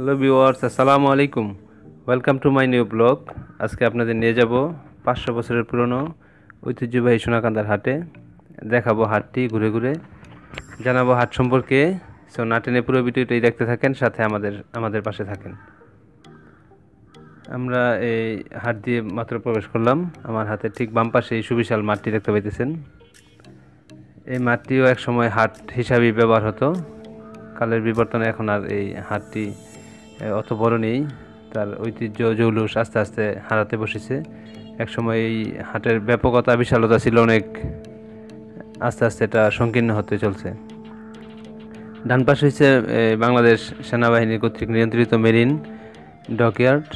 Hello viewers, আসসালামু আলাইকুম। Welcome to my new blog. আজকে আপনাদের নিয়ে যাব 500 বছরের পুরনো ঐতিহ্যবাহী সোনাকান্দার হাটে। দেখাবো হাটটি ঘুরে ঘুরে, জানাবো হাট সম্পর্কে। সো না টেনে পুরো ভিডিওটাই দেখতে থাকেন, সাথে আমাদের পাশে থাকেন। আমরা এই হাট দিয়ে মাত্র প্রবেশ করলাম। আমার হাতের ঠিক বাম পাশে এই সুবিশাল মাঠটি দেখতে পাইতেছেন। এই মাঠটিও এক সময় হাট হিসাবেই ব্যবহার হতো। কালের বিবর্তনে এখন আর এই হাটটি অত বড় নেই। তার ঐতিহ্য জৌলুস আস্তে আস্তে হারাতে বসেছে। একসময় এই হাটের ব্যাপকতা বিশালতা ছিল অনেক, আস্তে আস্তে এটা সংকীর্ণ হতে চলছে। ডান পাশে হচ্ছে বাংলাদেশ সেনাবাহিনী কর্তৃক নিয়ন্ত্রিত মেরিন ডকইয়ার্ড।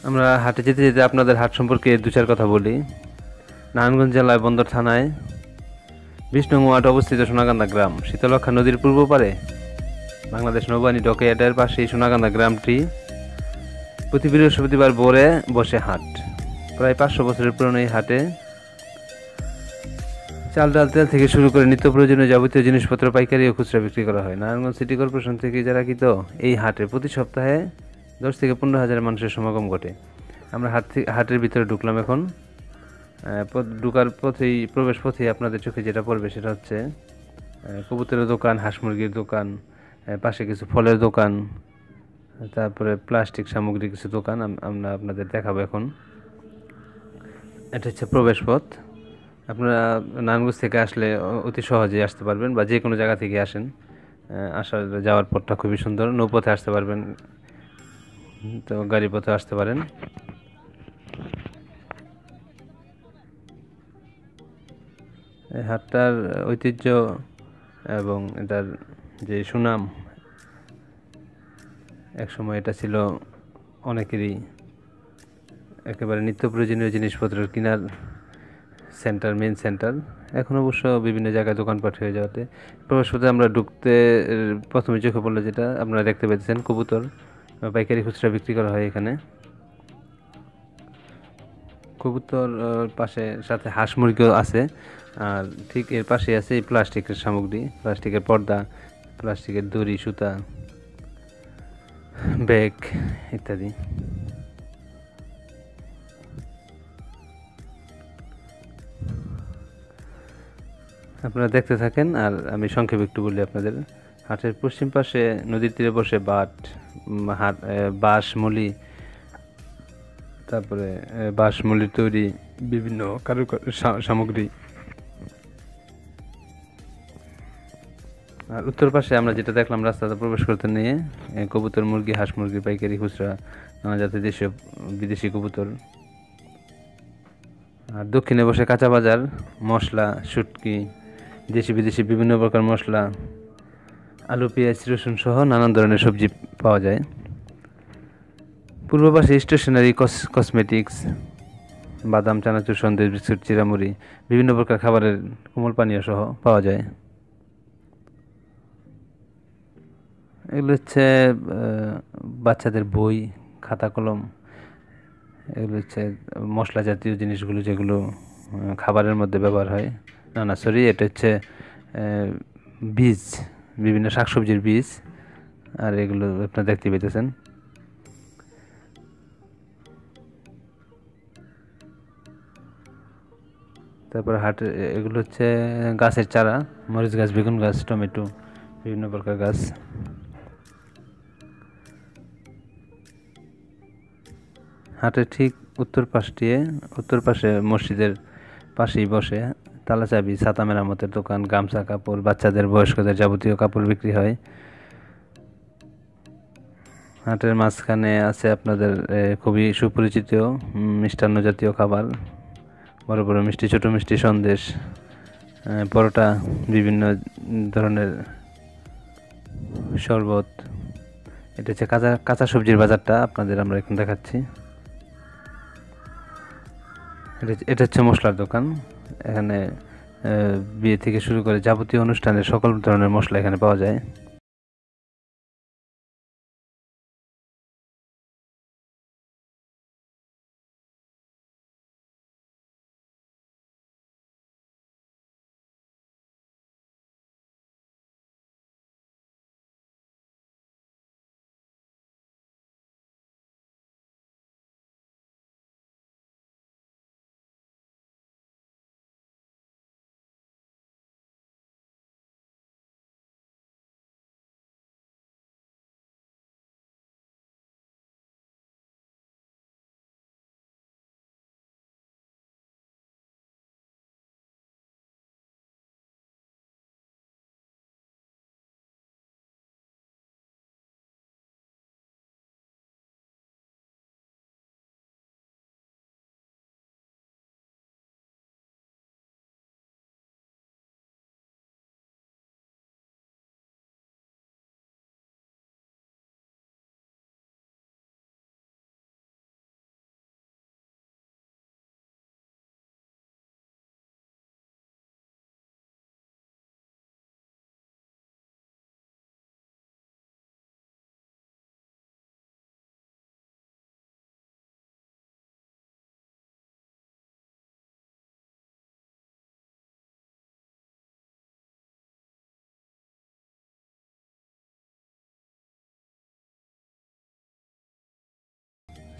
আমরা হাটে যেতে যেতে আপনাদের হাট সম্পর্কে দু চার কথা বলি। নারায়ণগঞ্জ জেলায় বন্দর থানায় 20 নং ওয়ার্ড অবস্থিত সোনাকান্দা গ্রাম শীতলক্ষা নদীর পূর্ব পারে বাংলাদেশ নৌবাহিনী ডকইয়ার্ডের পাশে এই সোনাকান্দা গ্রামটি। প্রতি বৃহস্পতিবার ভোরে বসে হাট। প্রায় 500 বছরের পুরনো এই হাটে চাল ডাল তেল থেকে শুরু করে নিত্য প্রয়োজনীয় যাবতীয় জিনিসপত্র পাইকারি ও খুচরা বিক্রি করা হয়। নারায়ণগঞ্জ সিটি কর্পোরেশন থেকে যারা এই হাটে প্রতি সপ্তাহে 10 থেকে 15 হাজার মানুষের সমাগম ঘটে। আমরা হাটের ভিতরে ঢুকলাম এখন। ঢুকার পথেই প্রবেশ পথেই আপনাদের চোখে যেটা পড়বে সেটা হচ্ছে কবুতরের দোকান, হাঁস মুরগির দোকান, পাশে কিছু ফলের দোকান, তারপরে প্লাস্টিক সামগ্রী কিছু দোকান আমরা আপনাদের দেখাবো এখন। এটা হচ্ছে প্রবেশ পথ। আপনারা নারায়ণগঞ্জ থেকে আসলে অতি সহজেই আসতে পারবেন, বা যে কোনো জায়গা থেকে আসেন। যাওয়ার পথটা খুবই সুন্দর। নৌপথে আসতে পারবেন, তো গাড়ি পথে আসতে পারেন। এই হাটটার ঐতিহ্য এবং এটার যে সুনাম, একসময় এটা ছিল অনেকেরই একেবারে নিত্য প্রয়োজনীয় জিনিসপত্রের কেনার সেন্টার, মেন সেন্টার। এখন অবশ্য বিভিন্ন জায়গায় দোকানপাট হয়ে যাওয়াতে প্রবেশ পথে আমরা ঢুকতে প্রথমে চোখে পড়লো যেটা আপনারা দেখতে পেয়েছেন, কবুতর পাইকারি খুচরা বিক্রি করা হয় এখানে। কবুতর পাশে সাথে হাঁস মুরগিও আছে। আর ঠিক এর পাশে আছে এই প্লাস্টিকের সামগ্রী, প্লাস্টিকের পর্দা, প্লাস্টিকের দড়ি, সুতা, ব্যাগ ইত্যাদি। আপনারা দেখতে থাকেন আর আমি সংক্ষেপে একটু বলি আপনাদের। হাটের পশ্চিম পাশে নদীর তীরে বসে বাঁশমূলি, তারপরে বাঁশমূলির তৈরি বিভিন্ন সামগ্রী। আর উত্তর পাশে আমরা যেটা দেখলাম রাস্তাতে প্রবেশ করতে নিয়ে, কবুতর, মুরগি, হাঁস মুরগি পাইকারি খুচরা, নানা জাতের দেশীয় বিদেশি কবুতর। আর দক্ষিণে বসে কাঁচা বাজার, মশলা, শুটকি, দেশি বিদেশি বিভিন্ন প্রকার মশলা, আলু, পেঁয়াজ, রসুন সহ নানান ধরনের সবজি পাওয়া যায়। পূর্ব পাশে স্টেশনারি, কসমেটিক্স, বাদাম, চানাচুর, সন্দেশ, বিস্কুট, চিরামুড়ি, বিভিন্ন প্রকার খাবারের কোমল পানীয় সহ পাওয়া যায়। এগুলো হচ্ছে বাচ্চাদের বই, খাতা কলম। এগুলো হচ্ছে মশলা জাতীয় জিনিসগুলো, যেগুলো খাবারের মধ্যে ব্যবহার হয়। না সরি, এটা হচ্ছে বীজ, বিভিন্ন শাকসবজির বীজ। আর এগুলো আপনারা দেখতে পেতেছেন। তারপরে এগুলো হচ্ছে গাছের চারা, মরিচ গাছ, বেগুন গাছ, টমেটো, বিভিন্ন প্রকার গাছ। হাটের ঠিক উত্তর পাশে মসজিদের পাশেই বসে তালা চাবি, ছাতা মেরামতের দোকান, গামছা, কাপড়, বাচ্চাদের, বয়স্কদের যাবতীয় কাপড় বিক্রি হয়। হাটের মাঝখানে আছে আপনাদের খুবই সুপরিচিত মিষ্টান্ন জাতীয় খাবার, বড় বড় মিষ্টি, ছোট মিষ্টি, সন্দেশ, পরোটা, বিভিন্ন ধরনের শরবত। এটা হচ্ছে কাঁচা কাঁচা সবজির বাজারটা আপনাদের আমরা এখন দেখাচ্ছি। এটা হচ্ছে মশলার দোকান। এখানে বিয়ে থেকে শুরু করে যাবতীয় অনুষ্ঠানের সকল ধরনের মশলা এখানে পাওয়া যায়।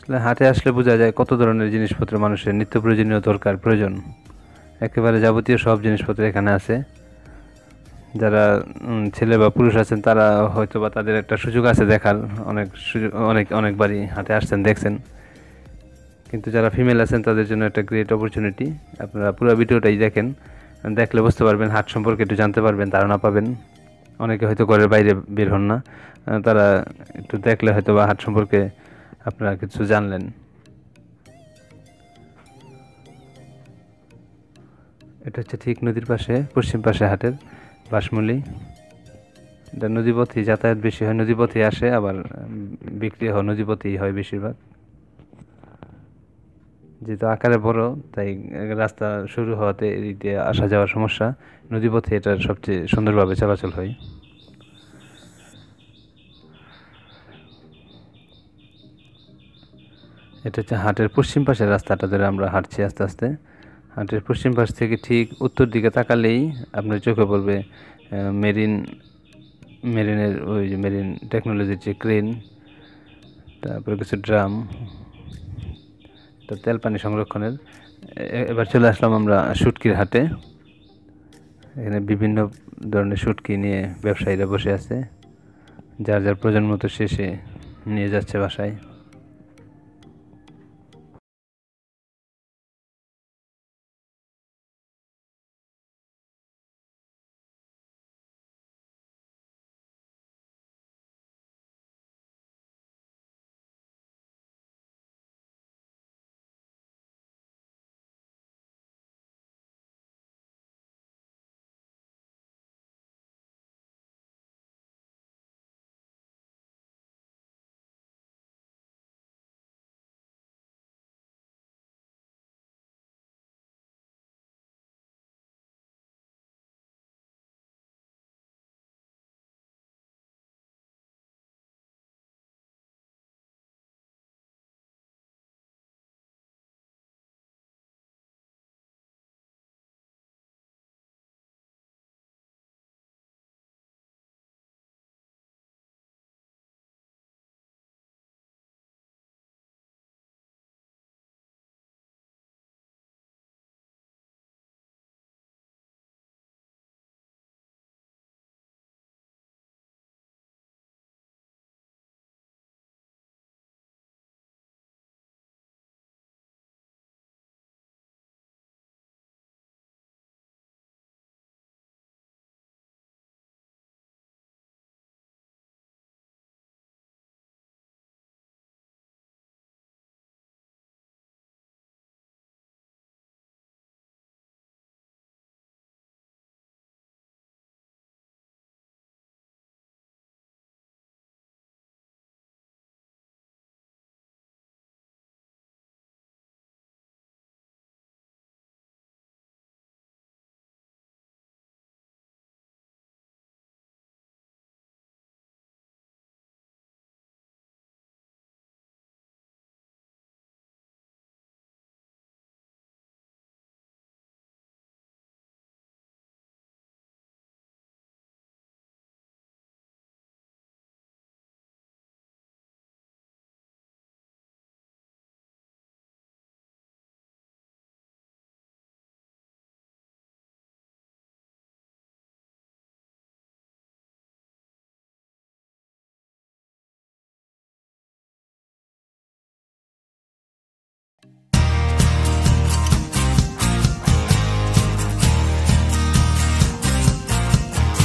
আসলে হাটে আসলে বোঝা যায় কত ধরনের জিনিসপত্র মানুষের নিত্য প্রয়োজনীয় দরকার প্রয়োজন। একেবারে যাবতীয় সব জিনিসপত্র এখানে আছে। যারা ছেলে বা পুরুষ আছেন তারা হয়তো বা তাদের একটা সুযোগ আছে দেখার, অনেক সুযোগ, অনেকবারই হাটে আসছেন দেখছেন। কিন্তু যারা ফিমেল আছেন তাদের জন্য একটা গ্রেট অপরচুনিটি। আপনারা পুরো ভিডিওটাই দেখেন, দেখলে বুঝতে পারবেন, হাট সম্পর্কে একটু জানতে পারবেন, ধারণা পাবেন। অনেকে হয়তো ঘরের বাইরে বের হন না, তারা একটু দেখলে হয়তো বা হাট সম্পর্কে আপনারা কিছু জানলেন। এটা হচ্ছে ঠিক নদীর পাশে, পশ্চিম পাশে হাটের বাসমুলি। এটা নদীপথেই যাতায়াত বেশি হয়, নদীপথেই আসে, আবার বিক্রি হয় নদীপথেই হয় বেশিরভাগ। যেহেতু আকারে বড়, তাই রাস্তা শুরু হওয়াতে এদিক দিয়ে আসা যাওয়ার সমস্যা, নদীপথে এটা সবচেয়ে সুন্দরভাবে চলাচল হয়। এটা হচ্ছে হাটের পশ্চিম পাশের রাস্তাটা ধরে আমরা হাঁটছি আস্তে আস্তে। হাটের পশ্চিম পাশ থেকে ঠিক উত্তর দিকে তাকালেই আপনার চোখে পড়বে মেরিনের ওই যে মেরিন টেকনোলজির যে ক্রেন, তারপরে কিছু ড্রাম, এটা তেল পানি সংরক্ষণের। এবার চলে আসলাম আমরা শুটকির হাটে। এখানে বিভিন্ন ধরনের শুটকি নিয়ে ব্যবসায়ীরা বসে আছে, যার যার প্রয়োজন মতো শেষে নিয়ে যাচ্ছে বাসায়।